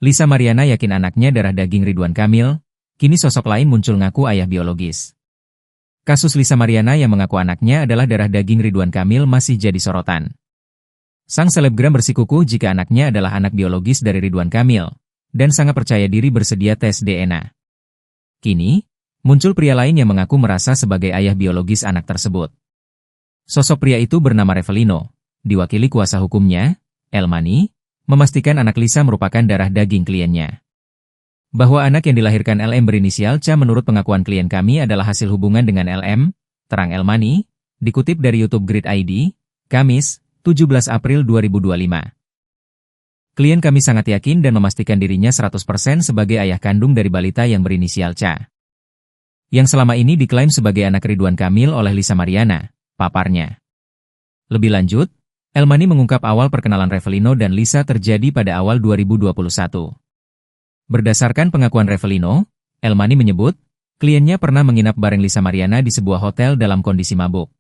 Lisa Mariana yakin anaknya darah daging Ridwan Kamil, kini sosok lain muncul ngaku ayah biologis. Kasus Lisa Mariana yang mengaku anaknya adalah darah daging Ridwan Kamil masih jadi sorotan. Sang selebgram bersikukuh jika anaknya adalah anak biologis dari Ridwan Kamil, dan sangat percaya diri bersedia tes DNA. Kini, muncul pria lain yang mengaku merasa sebagai ayah biologis anak tersebut. Sosok pria itu bernama Revelino, diwakili kuasa hukumnya, Elmani, memastikan anak Lisa merupakan darah daging kliennya. Bahwa anak yang dilahirkan LM berinisial C menurut pengakuan klien kami adalah hasil hubungan dengan LM, terang Elmani, dikutip dari YouTube Grid ID, Kamis, 17 April 2025. Klien kami sangat yakin dan memastikan dirinya 100% sebagai ayah kandung dari balita yang berinisial C. Yang selama ini diklaim sebagai anak Ridwan Kamil oleh Lisa Mariana, paparnya. Lebih lanjut, Elmani mengungkap awal perkenalan Revelino dan Lisa terjadi pada awal 2021. Berdasarkan pengakuan Revelino, Elmani menyebut, kliennya pernah menginap bareng Lisa Mariana di sebuah hotel dalam kondisi mabuk.